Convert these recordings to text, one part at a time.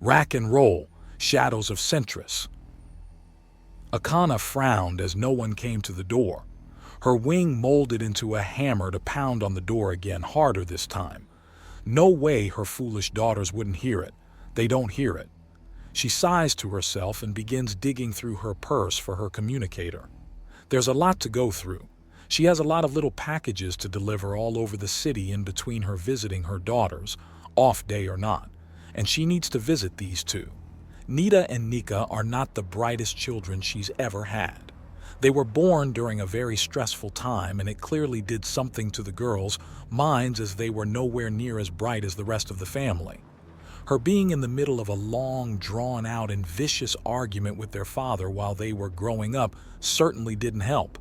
Rack and roll, shadows of Centris. Akana frowned as no one came to the door. Her wing molded into a hammer to pound on the door again, harder this time. No way her foolish daughters wouldn't hear it. They don't hear it. She sighs to herself and begins digging through her purse for her communicator. There's a lot to go through. She has a lot of little packages to deliver all over the city in between her visiting her daughters, off day or not, and she needs to visit these two. Nita and Nika are not the brightest children she's ever had. They were born during a very stressful time, and it clearly did something to the girls' minds as they were nowhere near as bright as the rest of the family. Her being in the middle of a long, drawn-out and vicious argument with their father while they were growing up certainly didn't help.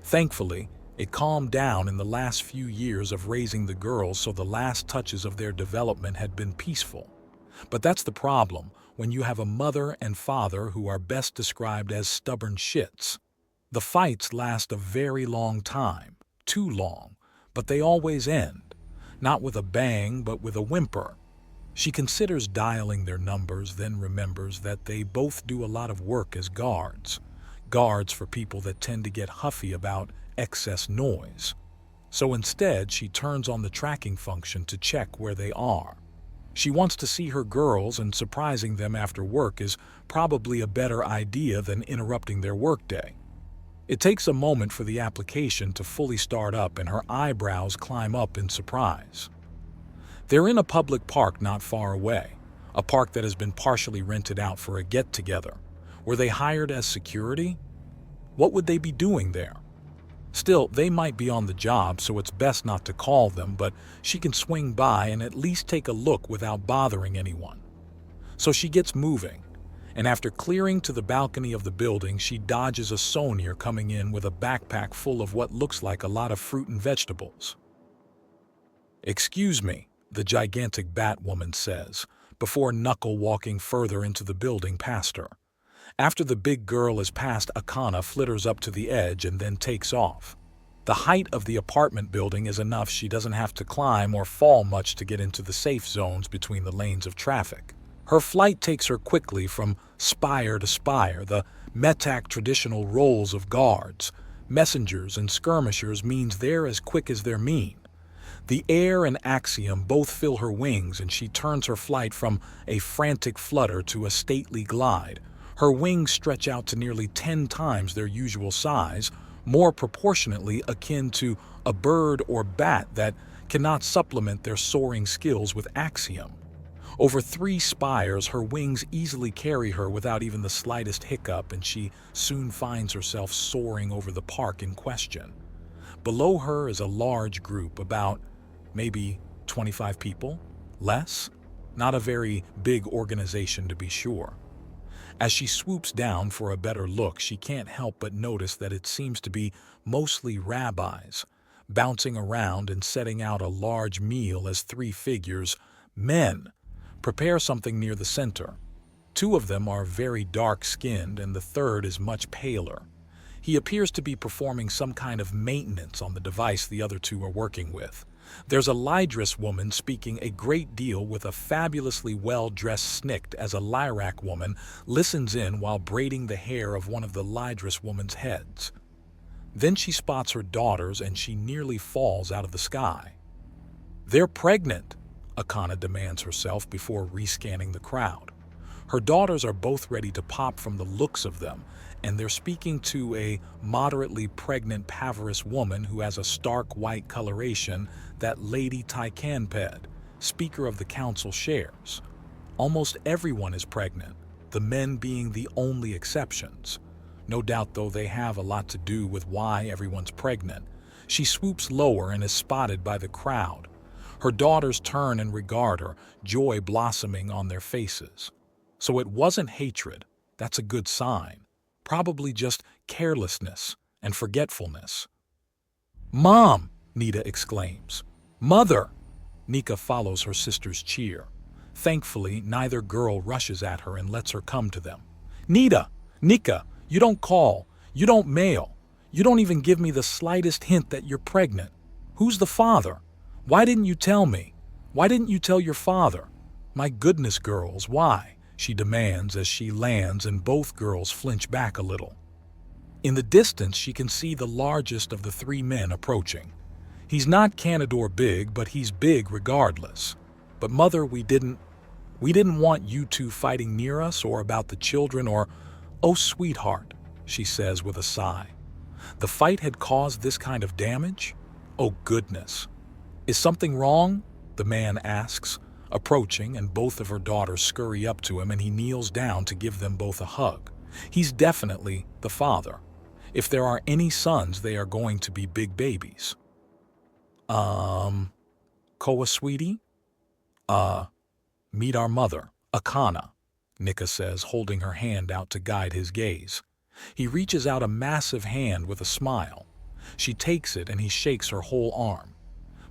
Thankfully, it calmed down in the last few years of raising the girls, so the last touches of their development had been peaceful. But that's the problem when you have a mother and father who are best described as stubborn shits. The fights last a very long time, too long, but they always end, not with a bang but with a whimper. She considers dialing their numbers, then remembers that they both do a lot of work as guards for people that tend to get huffy about excess noise. So instead, she turns on the tracking function to check where they are. She wants to see her girls, and surprising them after work is probably a better idea than interrupting their workday. It takes a moment for the application to fully start up, and her eyebrows climb up in surprise. They're in a public park not far away, a park that has been partially rented out for a get-together. Were they hired as security? What would they be doing there? Still, they might be on the job, so it's best not to call them, but she can swing by and at least take a look without bothering anyone. So she gets moving, and after clearing to the balcony of the building, she dodges a Sonier coming in with a backpack full of what looks like a lot of fruit and vegetables. "Excuse me," the gigantic Batwoman says, before Knuckle walking further into the building past her. After the big girl is past, Akana flitters up to the edge and then takes off. The height of the apartment building is enough she doesn't have to climb or fall much to get into the safe zones between the lanes of traffic. Her flight takes her quickly from spire to spire. The Metak traditional roles of guards, messengers, and skirmishers means they're as quick as they're mean. The air and Axiom both fill her wings, and she turns her flight from a frantic flutter to a stately glide. Her wings stretch out to nearly 10 times their usual size, more proportionately akin to a bird or bat that cannot supplement their soaring skills with Axiom. Over 3 spires, her wings easily carry her without even the slightest hiccup, and she soon finds herself soaring over the park in question. Below her is a large group, about maybe 25 people, less. Not a very big organization to be sure. As she swoops down for a better look, she can't help but notice that it seems to be mostly rabbis, bouncing around and setting out a large meal as 3 figures, men, prepare something near the center. 2 of them are very dark-skinned, and the third is much paler. He appears to be performing some kind of maintenance on the device the other 2 are working with. There's a Lydris woman speaking a great deal with a fabulously well-dressed Snikt as a Lyrak woman listens in while braiding the hair of one of the Lydris woman's heads. Then she spots her daughters and she nearly falls out of the sky. "They're pregnant," Akana demands herself before rescanning the crowd. Her daughters are both ready to pop from the looks of them, and they're speaking to a moderately pregnant Pavarus woman who has a stark white coloration that Lady Tycanped, Speaker of the Council, shares. Almost everyone is pregnant, the men being the only exceptions. No doubt, though, they have a lot to do with why everyone's pregnant. She swoops lower and is spotted by the crowd. Her daughters turn and regard her, joy blossoming on their faces. So it wasn't hatred. That's a good sign. Probably just carelessness and forgetfulness. "Mom!" Nita exclaims. "Mother!" Nika follows her sister's cheer. Thankfully, neither girl rushes at her and lets her come to them. "Nita! Nika! You don't call. You don't mail. You don't even give me the slightest hint that you're pregnant. Who's the father? Why didn't you tell me? Why didn't you tell your father? My goodness, girls, why? she demands as she lands and both girls flinch back a little. In the distance, she can see the largest of the three men approaching. He's not Canador big, but he's big regardless. But mother, we didn't want you two fighting near us or about the children or, oh sweetheart, she says with a sigh. The fight had caused this kind of damage? Oh goodness. Is something wrong? The man asks, approaching, and both of her daughters scurry up to him and he kneels down to give them both a hug. He's definitely the father. If there are any sons, they are going to be big babies. Koa sweetie? Meet our mother, Akana, Nika says, holding her hand out to guide his gaze. He reaches out a massive hand with a smile. She takes it and he shakes her whole arm.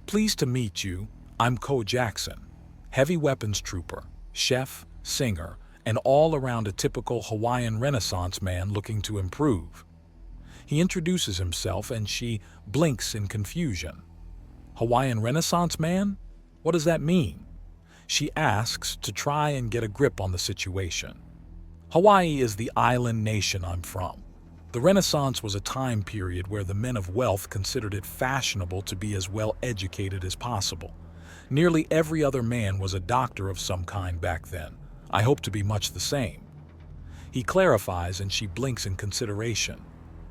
Pleased to meet you, I'm Ko Jackson, heavy weapons trooper, chef, singer, and all around a typical Hawaiian Renaissance man looking to improve. He introduces himself and she blinks in confusion. Hawaiian Renaissance man? What does that mean? She asks to try and get a grip on the situation. Hawaii is the island nation I'm from. The Renaissance was a time period where the men of wealth considered it fashionable to be as well educated as possible. Nearly every other man was a doctor of some kind back then. I hope to be much the same. He clarifies and she blinks in consideration.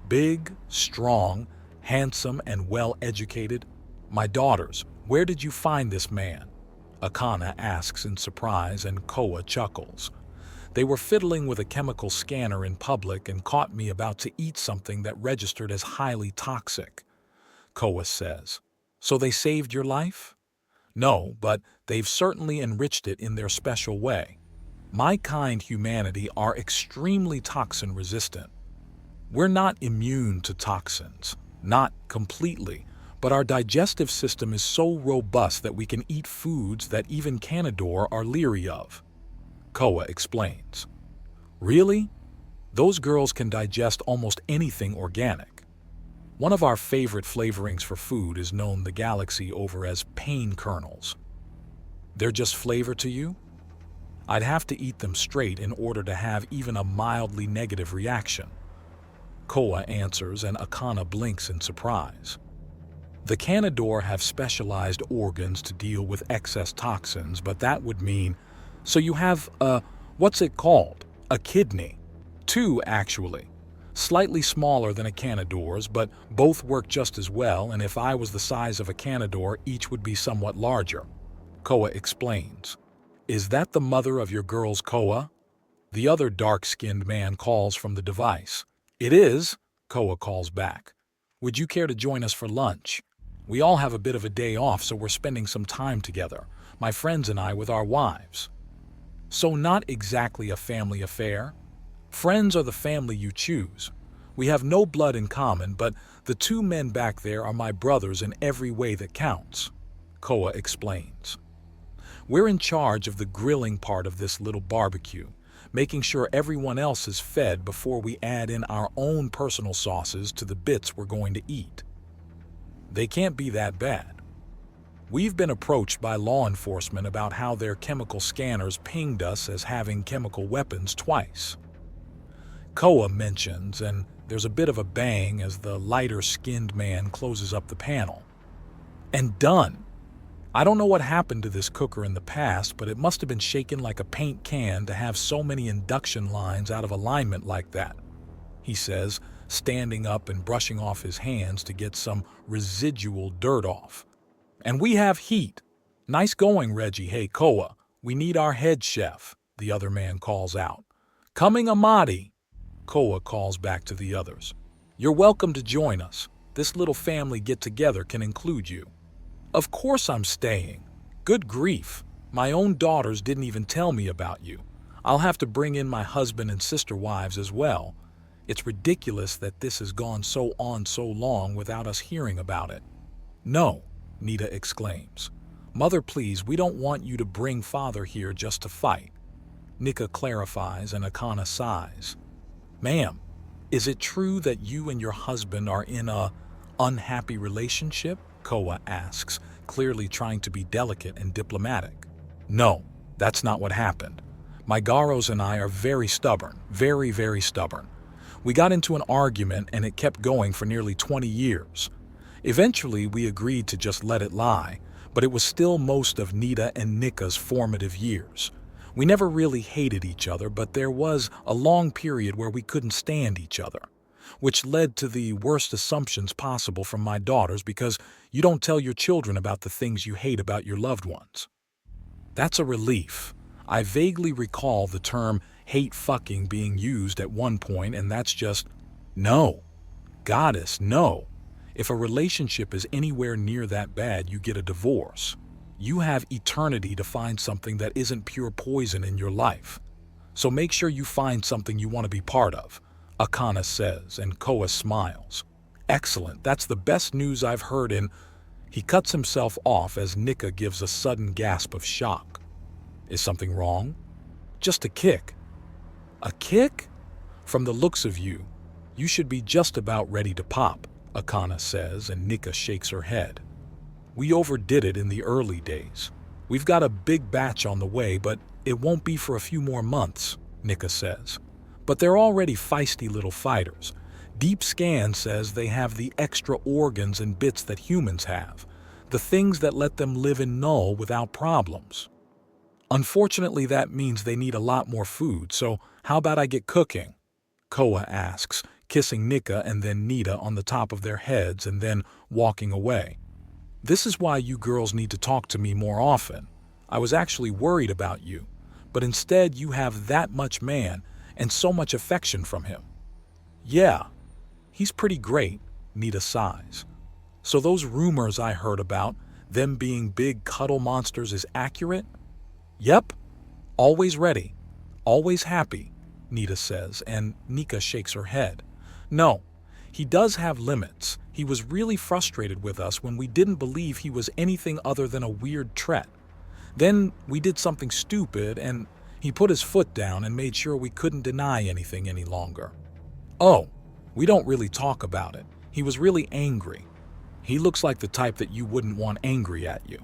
Big, strong, handsome, and well educated. My daughters, where did you find this man? Akana asks in surprise and Koa chuckles. They were fiddling with a chemical scanner in public and caught me about to eat something that registered as highly toxic. Koa says, so they saved your life? No, but they've certainly enriched it in their special way. My kind humanity are extremely toxin resistant. We're not immune to toxins, not completely, but our digestive system is so robust that we can eat foods that even Canador are leery of. Koa explains. Really? Those girls can digest almost anything organic. One of our favorite flavorings for food is known the galaxy over as pain kernels. They're just flavor to you? I'd have to eat them straight in order to have even a mildly negative reaction. Koa answers and Akana blinks in surprise. The Canador have specialized organs to deal with excess toxins, but that would mean, so you have what's it called? A kidney. Two, actually. Slightly smaller than a Canador's, but both work just as well, and if I was the size of a Canador, each would be somewhat larger. Koa explains. Is that the mother of your girls, Koa? The other dark-skinned man calls from the device. It is, Koa calls back. Would you care to join us for lunch? We all have a bit of a day off, so we're spending some time together, my friends and I with our wives. So not exactly a family affair. Friends are the family you choose. We have no blood in common, but the two men back there are my brothers in every way that counts, Koa explains. We're in charge of the grilling part of this little barbecue, making sure everyone else is fed before we add in our own personal sauces to the bits we're going to eat. They can't be that bad. We've been approached by law enforcement about how their chemical scanners pinged us as having chemical weapons twice. Koa mentions, and there's a bit of a bang as the lighter-skinned man closes up the panel. And done. I don't know what happened to this cooker in the past, but it must have been shaken like a paint can to have so many induction lines out of alignment like that, he says, standing up and brushing off his hands to get some residual dirt off. And we have heat. Nice going, Reggie. Hey, Koa, we need our head chef, the other man calls out. Coming, Amadi, Koa calls back to the others. You're welcome to join us. This little family get-together can include you. Of course I'm staying. Good grief. My own daughters didn't even tell me about you. I'll have to bring in my husband and sister wives as well. It's ridiculous that this has gone so long without us hearing about it. No, Nita exclaims. Mother, please, we don't want you to bring father here just to fight. Nika clarifies and Akana sighs. Ma'am, is it true that you and your husband are in a unhappy relationship? Koa asks, clearly trying to be delicate and diplomatic. No, that's not what happened. My Garos and I are very stubborn, very, very stubborn. We got into an argument and it kept going for nearly 20 years. Eventually, we agreed to just let it lie, but it was still most of Nita and Nika's formative years. We never really hated each other, but there was a long period where we couldn't stand each other, which led to the worst assumptions possible from my daughters because you don't tell your children about the things you hate about your loved ones. That's a relief. I vaguely recall the term hate fucking being used at one point, and that's just, no. Goddess, no. If a relationship is anywhere near that bad, you get a divorce. You have eternity to find something that isn't pure poison in your life. So make sure you find something you want to be part of, Akana says, and Koa smiles. Excellent, that's the best news I've heard in... He cuts himself off as Nika gives a sudden gasp of shock. Is something wrong? Just a kick. A kick? From the looks of you, you should be just about ready to pop, Akana says, and Nika shakes her head. We overdid it in the early days. We've got a big batch on the way, but it won't be for a few more months, Nika says. But they're already feisty little fighters. Deep Scan says they have the extra organs and bits that humans have, the things that let them live in Null without problems. Unfortunately, that means they need a lot more food, so how about I get cooking? Koa asks, kissing Nika and then Nita on the top of their heads and then walking away. This is why you girls need to talk to me more often. I was actually worried about you, but instead you have that much man and so much affection from him. Yeah, he's pretty great, Nita sighs. So those rumors I heard about, them being big cuddle monsters, is accurate? Yep, always ready, always happy, Nita says, and Nika shakes her head. No, he does have limits. He was really frustrated with us when we didn't believe he was anything other than a weird tret. Then we did something stupid and he put his foot down and made sure we couldn't deny anything any longer. Oh, we don't really talk about it. He was really angry. He looks like the type that you wouldn't want angry at you,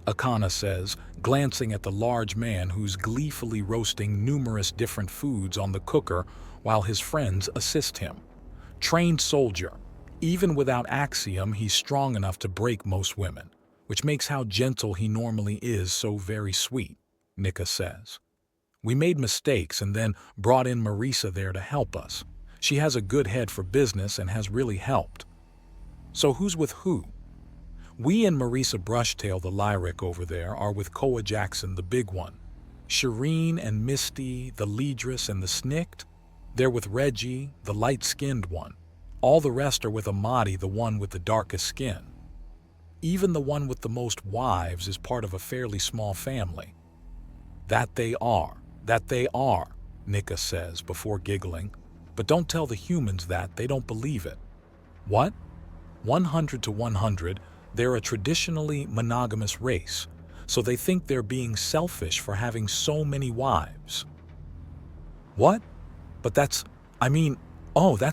Akana says, glancing at the large man who's gleefully roasting numerous different foods on the cooker while his friends assist him. Trained soldier. Even without Axiom, he's strong enough to break most women, which makes how gentle he normally is so very sweet, Nika says. We made mistakes and then brought in Marisa there to help us. She has a good head for business and has really helped. So who's with who? We and Marisa Brushtail the Lyric over there are with Koa Jackson, the big one. Shireen and Misty, the Leadress and the Snicked, they're with Reggie, the light-skinned one. All the rest are with Amadi, the one with the darkest skin. Even the one with the most wives is part of a fairly small family. That they are, Nika says before giggling. But don't tell the humans that, they don't believe it. What? 100 to 100, they're a traditionally monogamous race, so they think they're being selfish for having so many wives. What? But that's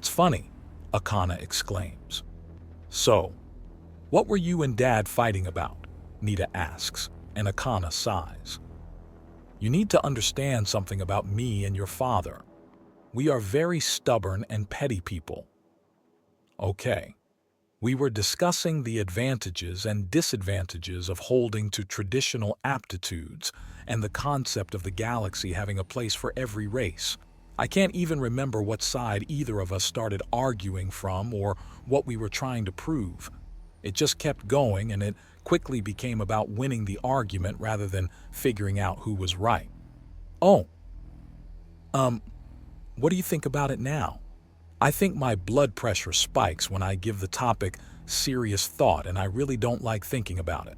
funny, Akana exclaims. So, what were you and Dad fighting about? Nita asks, and Akana sighs. You need to understand something about me and your father. We are very stubborn and petty people. Okay. We were discussing the advantages and disadvantages of holding to traditional aptitudes and the concept of the galaxy having a place for every race. I can't even remember what side either of us started arguing from or what we were trying to prove. It just kept going and it quickly became about winning the argument rather than figuring out who was right. Oh. What do you think about it now? I think my blood pressure spikes when I give the topic serious thought and I really don't like thinking about it.